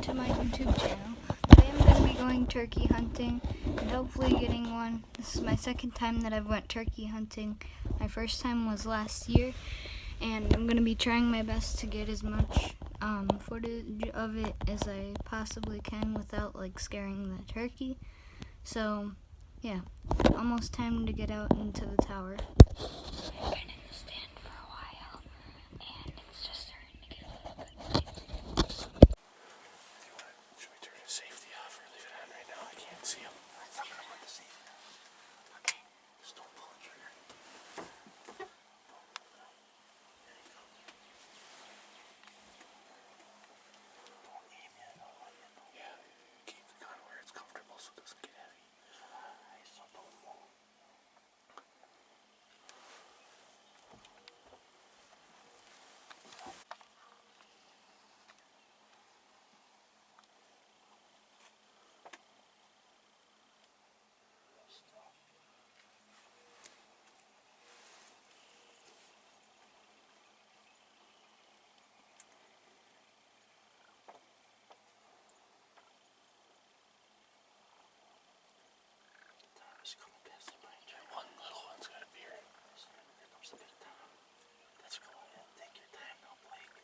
to my YouTube channel. Today I'm going to be going turkey hunting and hopefully getting one. This is my second time that I've went turkey hunting. My first time was last year, and I'm going to be trying my best to get as much footage of it as I possibly can without scaring the turkey. So yeah, almost time to get out into the tower. One little one's got a beard. Here comes the big town. Let's go ahead. Take your time now, Blake.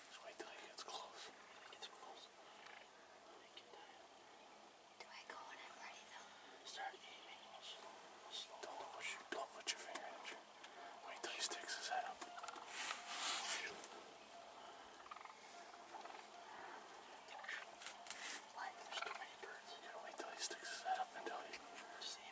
Just wait till he gets close. Take your time. Do I go when I'm ready though? Start aiming. Slow. Don't put your finger in your. Wait till he sticks his head up. What? There's too many birds. You gotta wait till he sticks his head up until he. Just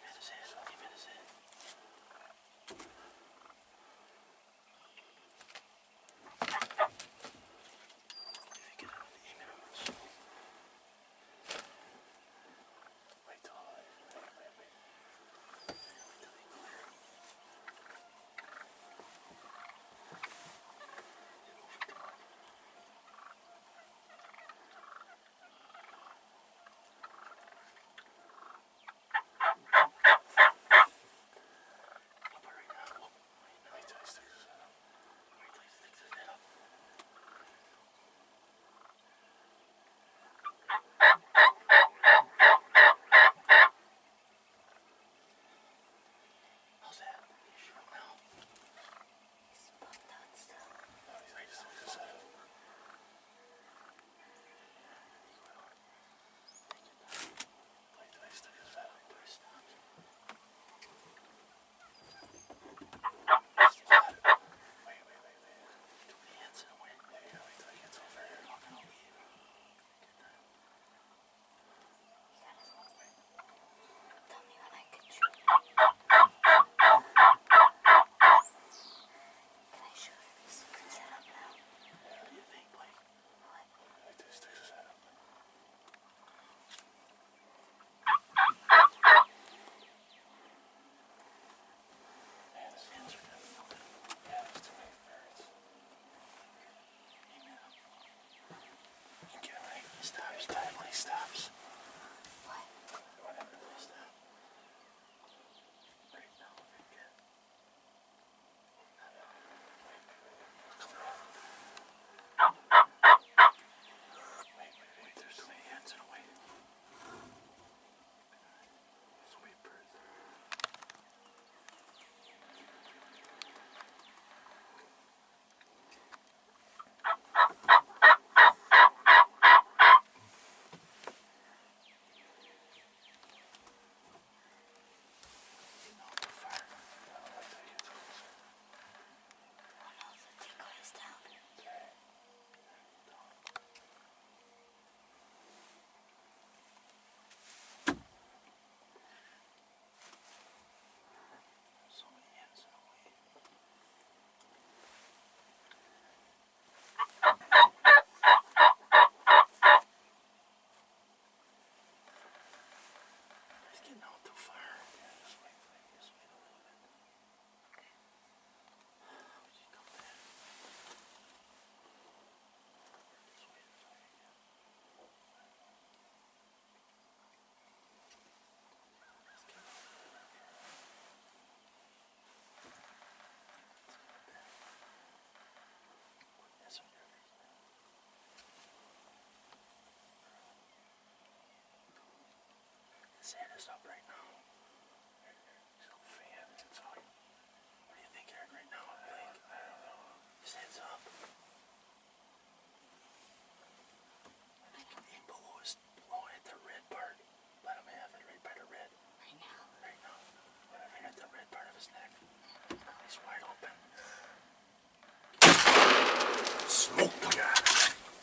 Smoked him.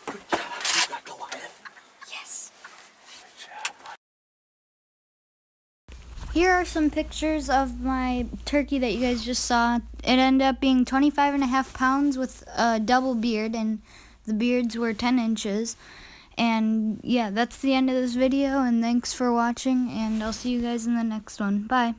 Good job. You got Goliath. Yes. Good job. Here are some pictures of my turkey that you guys just saw. It ended up being 25.5 pounds with a double beard, and the beards were 10 inches. And yeah, that's the end of this video, and thanks for watching, and I'll see you guys in the next one. Bye.